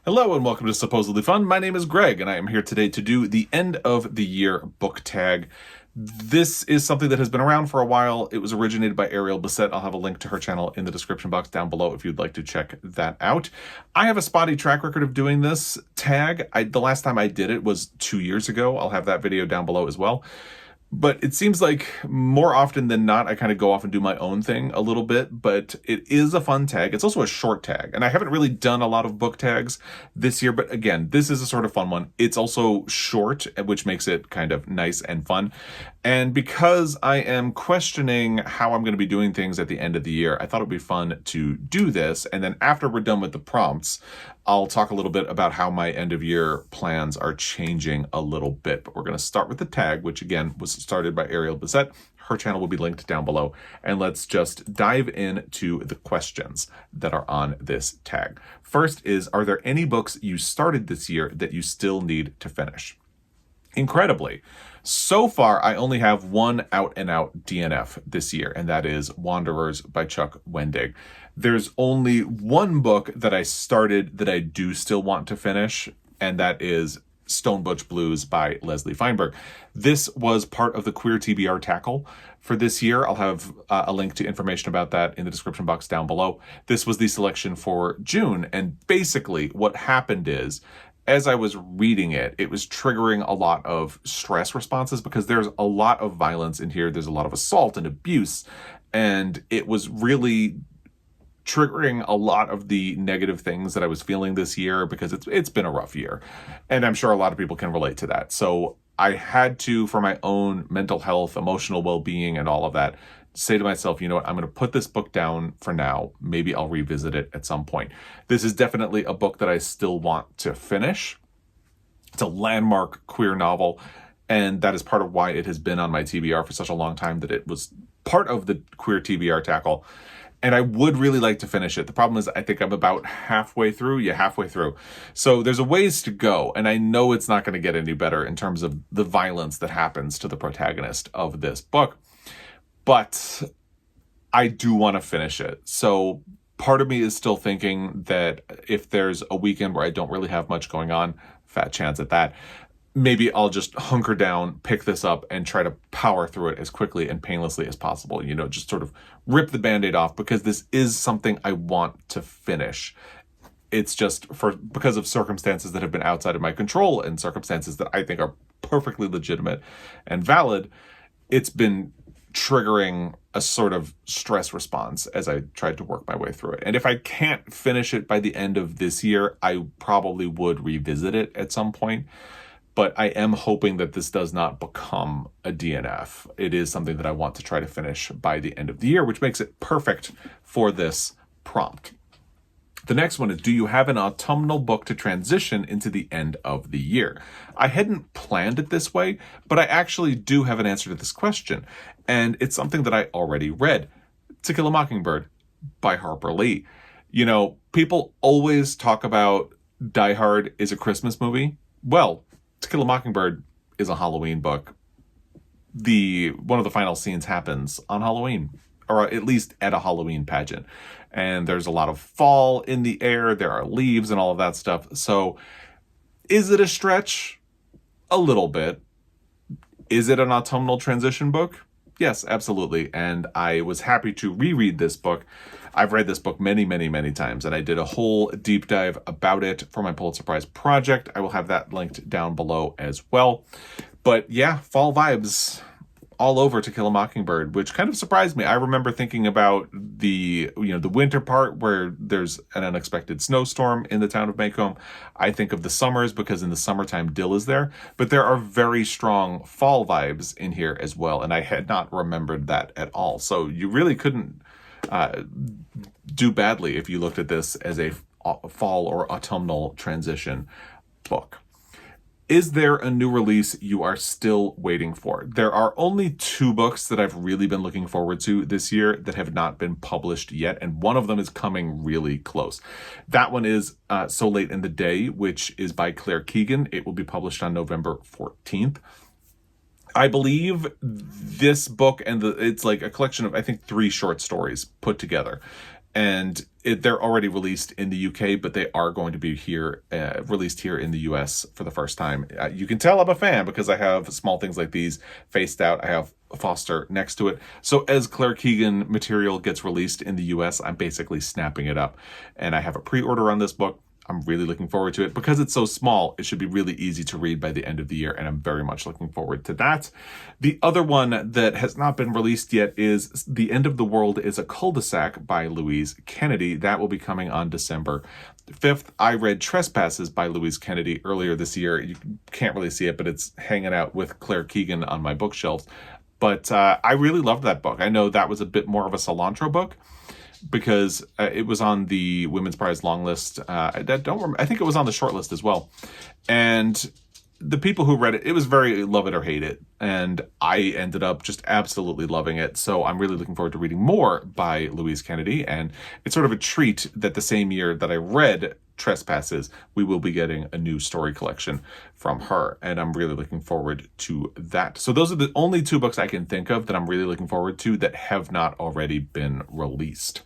Hello and welcome to Supposedly Fun. My name is Greg and I am here today to do the end of the year book tag. This is something that has been around for a while. It was originated by Ariel Bissett. I'll have a link to her channel in the description box down below if you'd like to check that out. I have a spotty track record of doing this tag. The last time I did it was 2 years ago. I'll have that video down below as well. But it seems like more often than not, I kind of go off and do my own thing a little bit, but it is a fun tag. It's also a short tag, and I haven't really done a lot of book tags this year, but again, this is a sort of fun one. It's also short, which makes it kind of nice and fun. And because I am questioning how I'm going to be doing things at the end of the year, I thought it would be fun to do this. And then after we're done with the prompts, I'll talk a little bit about how my end of year plans are changing a little bit. But we're going to start with the tag, which again was started by Ariel Bissett. Her channel will be linked down below. And let's just dive into the questions that are on this tag. First is, are there any books you started this year that you still need to finish? Incredibly, so far, I only have one out-and-out DNF this year, and that is Wanderers by Chuck Wendig. There's only one book that I started that I do still want to finish, and that is Stone Butch Blues by Leslie Feinberg. This was part of the Queer TBR tackle for this year. I'll have a link to information about that in the description box down below. This was the selection for June, and basically what happened is, as I was reading it, it was triggering a lot of stress responses because there's a lot of violence in here. There's a lot of assault and abuse, and it was really triggering a lot of the negative things that I was feeling this year because it's been a rough year, and I'm sure a lot of people can relate to that. So I had to, for my own mental health, emotional well-being, and all of that, say to myself, you know what, I'm going to put this book down for now. Maybe I'll revisit it at some point. This is definitely a book that I still want to finish. It's a landmark queer novel, and that is part of why it has been on my TBR for such a long time, that it was part of the Queer TBR tackle. And I would really like to finish it. The problem is I think I'm about halfway through. Yeah, halfway through. So there's a ways to go. And I know it's not going to get any better in terms of the violence that happens to the protagonist of this book. But I do want to finish it. So part of me is still thinking that if there's a weekend where I don't really have much going on, fat chance at that, maybe I'll just hunker down, pick this up, and try to power through it as quickly and painlessly as possible. You know, just sort of rip the Band-Aid off, because this is something I want to finish. It's just because of circumstances that have been outside of my control and circumstances that I think are perfectly legitimate and valid, it's been triggering a sort of stress response as I tried to work my way through it. And if I can't finish it by the end of this year, I probably would revisit it at some point. But I am hoping that this does not become a DNF. It is something that I want to try to finish by the end of the year, which makes it perfect for this prompt. The next one is, do you have an autumnal book to transition into the end of the year? I hadn't planned it this way, but I actually do have an answer to this question. And it's something that I already read. To Kill a Mockingbird by Harper Lee. You know, people always talk about Die Hard is a Christmas movie. Well, To Kill a Mockingbird is a Halloween book. One of the final scenes happens on Halloween, or at least at a Halloween pageant. And there's a lot of fall in the air. There are leaves and all of that stuff. So is it a stretch? A little bit. Is it an autumnal transition book? Yes, absolutely. And I was happy to reread this book. I've read this book many, many, many times, and I did a whole deep dive about it for my Pulitzer Prize project. I will have that linked down below as well. But yeah, fall vibes all over To Kill a Mockingbird, which kind of surprised me. I remember thinking about the winter part where there's an unexpected snowstorm in the town of Maycomb. I think of the summers because in the summertime Dill is there, but there are very strong fall vibes in here as well, and I had not remembered that at all. So you really couldn't do badly if you looked at this as a fall or autumnal transition book. Is there a new release you are still waiting for? There are only 2 books that I've really been looking forward to this year that have not been published yet, and one of them is coming really close. That one is So Late in the Day, which is by Claire Keegan. It will be published on November 14th. I believe this book, and it's like a collection of, I think, 3 short stories put together. and they're already released in the UK, but they are going to be released here in the US for the first time. You can tell I'm a fan because I have small things like these faced out. I have Foster next to it. So as Claire Keegan material gets released in the US, I'm basically snapping it up. And I have a pre-order on this book. I'm really looking forward to it. Because it's so small, it should be really easy to read by the end of the year, and I'm very much looking forward to that. The other one that has not been released yet is The End of the World is a Cul-de-sac by Louise Kennedy. That will be coming on December 5th. I read Trespasses by Louise Kennedy earlier this year. You can't really see it, but it's hanging out with Claire Keegan on my bookshelves. But I really loved that book. I know that was a bit more of a cilantro book, because it was on the Women's Prize long list. I think it was on the short list as well. And the people who read it, it was very love it or hate it. And I ended up just absolutely loving it. So I'm really looking forward to reading more by Louise Kennedy. And it's sort of a treat that the same year that I read Trespasses, we will be getting a new story collection from her, and I'm really looking forward to that. So those are the only two books I can think of that I'm really looking forward to that have not already been released.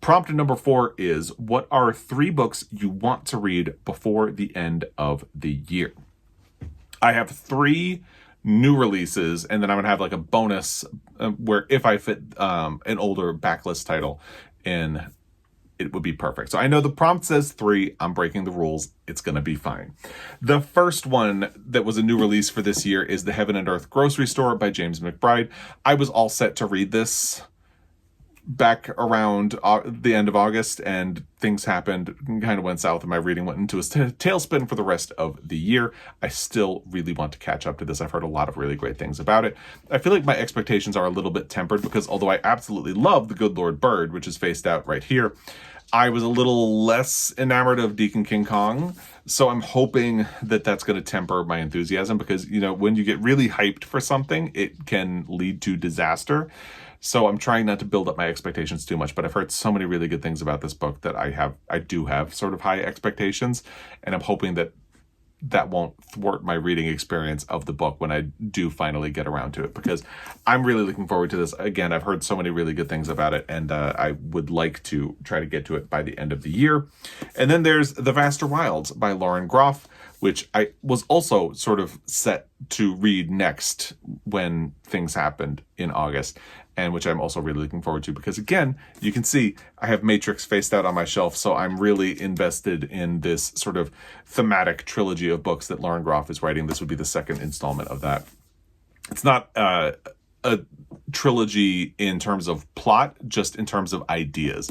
Prompt number 4 is, what are 3 books you want to read before the end of the year? I have 3 new releases, and then I'm going to have like a bonus where if I fit an older backlist title in, it would be perfect. So I know the prompt says 3. I'm breaking the rules. It's going to be fine. The first one that was a new release for this year is The Heaven and Earth Grocery Store by James McBride. I was all set to read this back around the end of August, and things happened, kind of went south, and my reading went into a tailspin for the rest of the year. I still really want to catch up to this. I've heard a lot of really great things about it. I feel like my expectations are a little bit tempered because although I absolutely love The Good Lord Bird, which is faced out right here, I was a little less enamored of Deacon King Kong. So I'm hoping that that's going to temper my enthusiasm because, you know, when you get really hyped for something, it can lead to disaster. So I'm trying not to build up my expectations too much, but I've heard so many really good things about this book that I do have sort of high expectations, and I'm hoping that that won't thwart my reading experience of the book when I do finally get around to it, because I'm really looking forward to this. Again, I've heard so many really good things about it, and I would like to try to get to it by the end of the year. And then there's The Vaster Wilds by Lauren Groff, which I was also sort of set to read next when things happened in August, and which I'm also really looking forward to because, again, you can see I have Matrix faced out on my shelf, so I'm really invested in this sort of thematic trilogy of books that Lauren Groff is writing. This would be the second installment of that. It's not a trilogy in terms of plot, just in terms of ideas.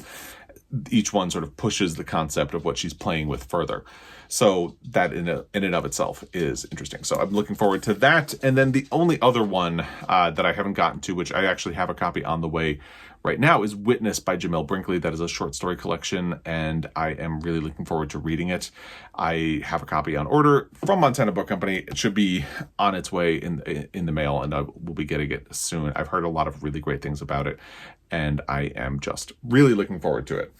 Each one sort of pushes the concept of what she's playing with further. So that in and of itself is interesting. So I'm looking forward to that. And then the only other one that I haven't gotten to, which I actually have a copy on the way right now, is Witness by Jamil Brinkley. That is a short story collection, and I am really looking forward to reading it. I have a copy on order from Montana Book Company. It should be on its way in the mail, and I will be getting it soon. I've heard a lot of really great things about it, and I am just really looking forward to it.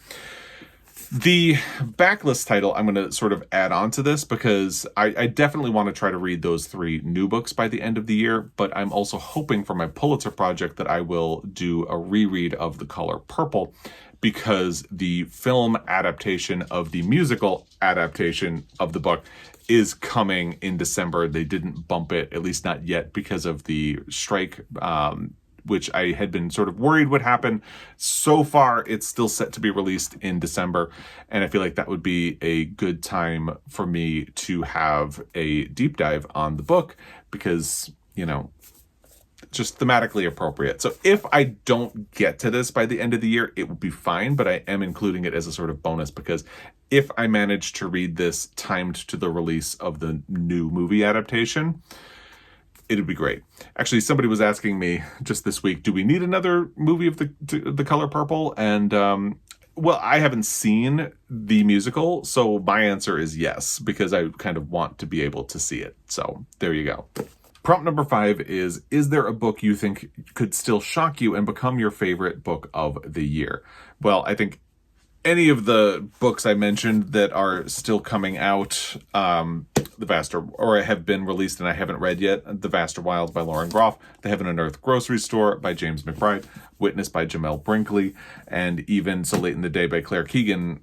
The backlist title I'm going to sort of add on to this because I definitely want to try to read those 3 new books by the end of the year, but I'm also hoping for my Pulitzer project that I will do a reread of The Color Purple, because the film adaptation of the musical adaptation of the book is coming in December. They didn't bump it, at least not yet, because of the strike, which I had been sort of worried would happen. So far, it's still set to be released in December, and I feel like that would be a good time for me to have a deep dive on the book because, you know, just thematically appropriate. So if I don't get to this by the end of the year, it will be fine, but I am including it as a sort of bonus because if I manage to read this timed to the release of the new movie adaptation, it'd be great. Actually, somebody was asking me just this week, do we need another movie of the Color Purple? And, well, I haven't seen the musical, so my answer is yes, because I kind of want to be able to see it. So there you go. Prompt number 5 is there a book you think could still shock you and become your favorite book of the year? Well, I think any of the books I mentioned that are still coming out, The Vaster, or have been released and I haven't read yet, The Vaster Wilds by Lauren Groff, The Heaven and Earth Grocery Store by James McBride, Witness by Jamel Brinkley, and even So Late in the Day by Claire Keegan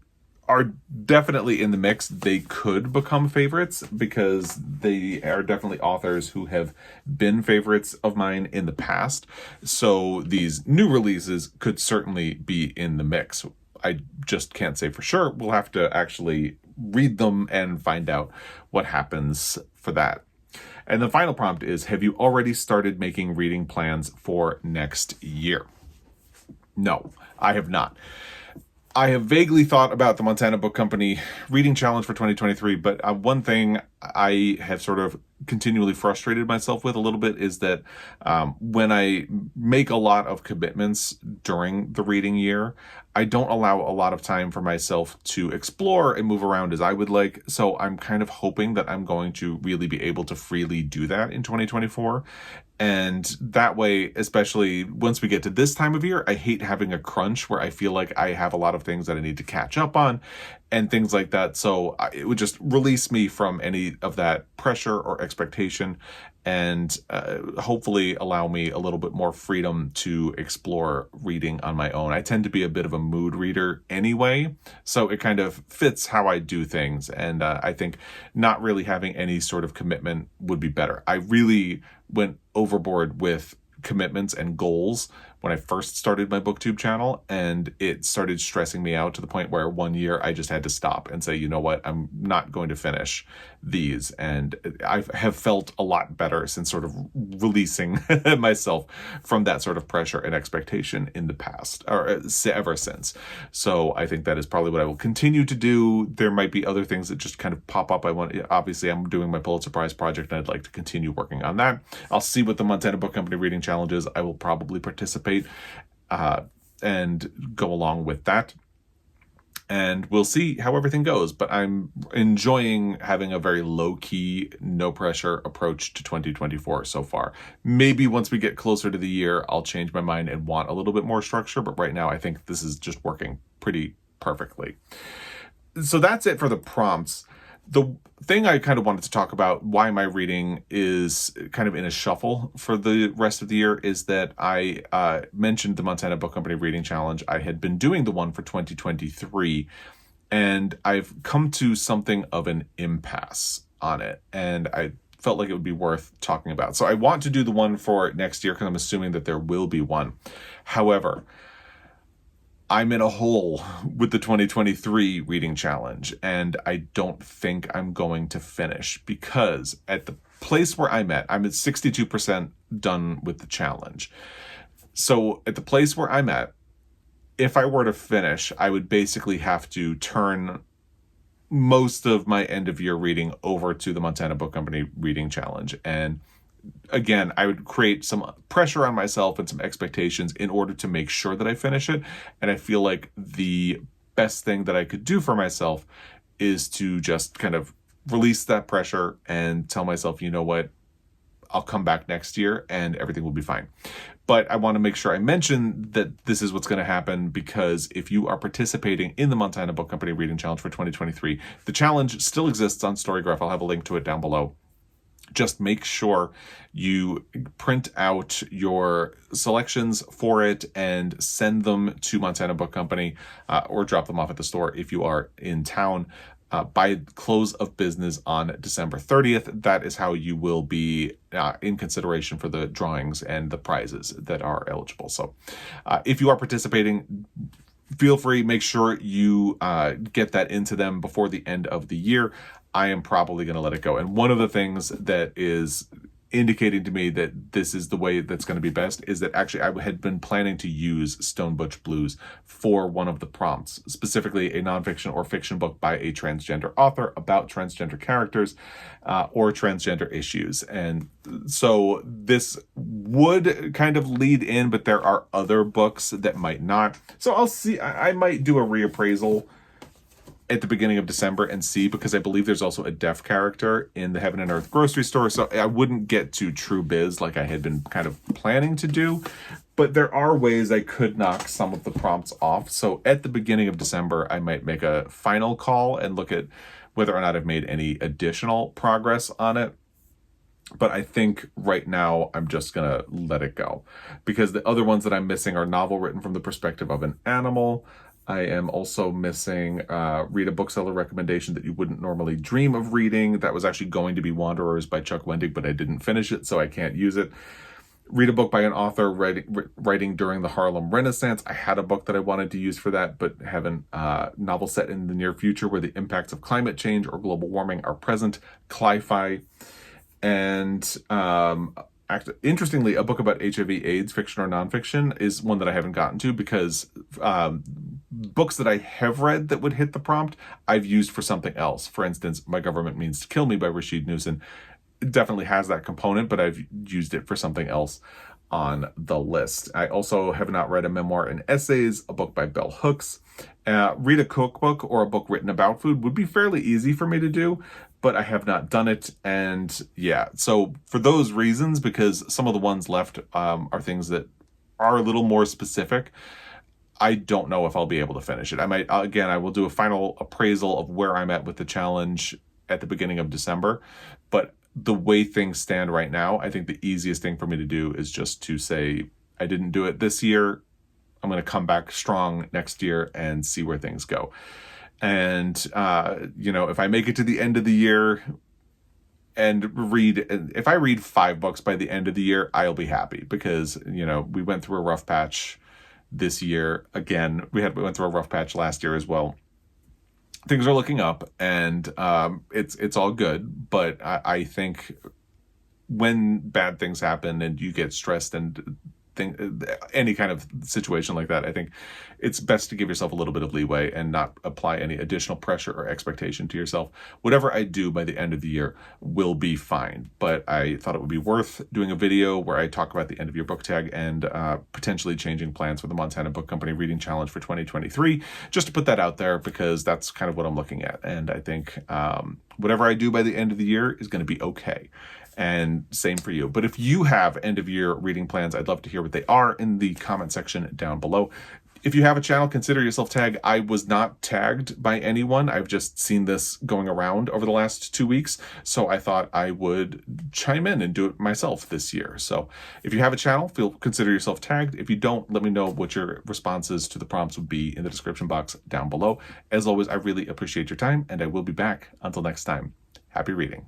are definitely in the mix. They could become favorites because they are definitely authors who have been favorites of mine in the past. So these new releases could certainly be in the mix. I just can't say for sure. We'll have to actually read them and find out what happens for that. And the final prompt is, have you already started making reading plans for next year? No, I have not. I have vaguely thought about the Montana Book Company reading challenge for 2023, but one thing I have sort of continually frustrated myself with a little bit is that when I make a lot of commitments during the reading year, I don't allow a lot of time for myself to explore and move around as I would like. So I'm kind of hoping that I'm going to really be able to freely do that in 2024. And that way, especially once we get to this time of year, I hate having a crunch where I feel like I have a lot of things that I need to catch up on and things like that. So it would just release me from any of that pressure or expectation and hopefully allow me a little bit more freedom to explore reading on my own. I tend to be a bit of a mood reader anyway, so it kind of fits how I do things. And I think not really having any sort of commitment would be better. I really went overboard with commitments and goals when I first started my booktube channel, and it started stressing me out to the point where one year I just had to stop and say, you know what, I'm not going to finish these. And I have felt a lot better since sort of releasing myself from that sort of pressure and expectation in the past, or ever since. So I think that is probably what I will continue to do. There might be other things that just kind of pop up. Obviously I'm doing my Pulitzer Prize project and I'd like to continue working on that. I'll see what the Montana Book Company reading challenge is. I will probably participate and go along with that. And we'll see how everything goes. But I'm enjoying having a very low-key, no-pressure approach to 2024 so far. Maybe once we get closer to the year, I'll change my mind and want a little bit more structure. But right now, I think this is just working pretty perfectly. So that's it for the prompts. The thing I kind of wanted to talk about, why my reading is kind of in a shuffle for the rest of the year, is that I mentioned the Montana Book Company Reading Challenge. I had been doing the one for 2023, and I've come to something of an impasse on it, and I felt like it would be worth talking about. So I want to do the one for next year because I'm assuming that there will be one. However, I'm in a hole with the 2023 reading challenge, and I don't think I'm going to finish because at the place where I'm at 62% done with the challenge. So at the place where I'm at, if I were to finish, I would basically have to turn most of my end of year reading over to the Montana Book Company reading challenge. And again, I would create some pressure on myself and some expectations in order to make sure that I finish it. And I feel like the best thing that I could do for myself is to just kind of release that pressure and tell myself, you know what, I'll come back next year and everything will be fine. But I want to make sure I mention that this is what's going to happen, because if you are participating in the Montana Book Company Reading Challenge for 2023, the challenge still exists on Storygraph. I'll have a link to it down below. Just make sure you print out your selections for it and send them to Montana Book Company or drop them off at the store if you are in town by close of business on December 30th. That is how you will be in consideration for the drawings and the prizes that are eligible. So if you are participating, feel free, make sure you get that into them before the end of the year. I am probably going to let it go. And one of the things that is indicating to me that this is the way that's going to be best is that actually I had been planning to use Stone Butch Blues for one of the prompts, specifically a nonfiction or fiction book by a transgender author about transgender characters or transgender issues. And so this would kind of lead in, but there are other books that might not. So I'll see. I might do a reappraisal at the beginning of December and see, because I believe there's also a deaf character in the Heaven and Earth Grocery Store. So I wouldn't get to True Biz like I had been kind of planning to do. But there are ways I could knock some of the prompts off. So at the beginning of December, I might make a final call and look at whether or not I've made any additional progress on it. But I think right now I'm just going to let it go, because the other ones that I'm missing are novel written from the perspective of an animal. I am also missing read a bookseller recommendation that you wouldn't normally dream of reading. That was actually going to be Wanderers by Chuck Wendig, but I didn't finish it, so I can't use it. Read a book by an author writing during the Harlem Renaissance. I had a book that I wanted to use for that, but haven't. Novel set in the near future where the impacts of climate change or global warming are present. Cli-fi. And interestingly, a book about HIV/AIDS, fiction or nonfiction, is one that I haven't gotten to, because books that I have read that would hit the prompt, I've used for something else. For instance, My Government Means to Kill Me by Rashid Newson. It definitely has that component, but I've used it for something else on the list. I also have not read a memoir and essays, a book by Bell Hooks. Read a cookbook or a book written about food would be fairly easy for me to do, but I have not done it. And yeah, so for those reasons, because some of the ones left are things that are a little more specific, I don't know if I'll be able to finish it. I will do a final appraisal of where I'm at with the challenge at the beginning of December, but the way things stand right now, I think the easiest thing for me to do is just to say, I didn't do it this year. I'm going to come back strong next year and see where things go. And, if I make it to the end of the year and if I read 5 books by the end of the year, I'll be happy, because, we went through a rough patch this year. Again, we went through a rough patch last year as well. Things are looking up, and it's all good. But I think when bad things happen and you get stressed and any kind of situation like that, I think it's best to give yourself a little bit of leeway and not apply any additional pressure or expectation to yourself. Whatever I do by the end of the year will be fine. But I thought it would be worth doing a video where I talk about the end of your book tag and potentially changing plans for the Montana Book Company Reading Challenge for 2023, just to put that out there, because that's kind of what I'm looking at. And I think whatever I do by the end of the year is going to be okay. And same for you. But if you have end of year reading plans, I'd love to hear what they are in the comment section down below. If you have a channel, consider yourself tagged. I was not tagged by anyone. I've just seen this going around over the last 2 weeks. So I thought I would chime in and do it myself this year. So if you have a channel, consider yourself tagged. If you don't, let me know what your responses to the prompts would be in the description box down below. As always, I really appreciate your time, and I will be back. Until next time, happy reading.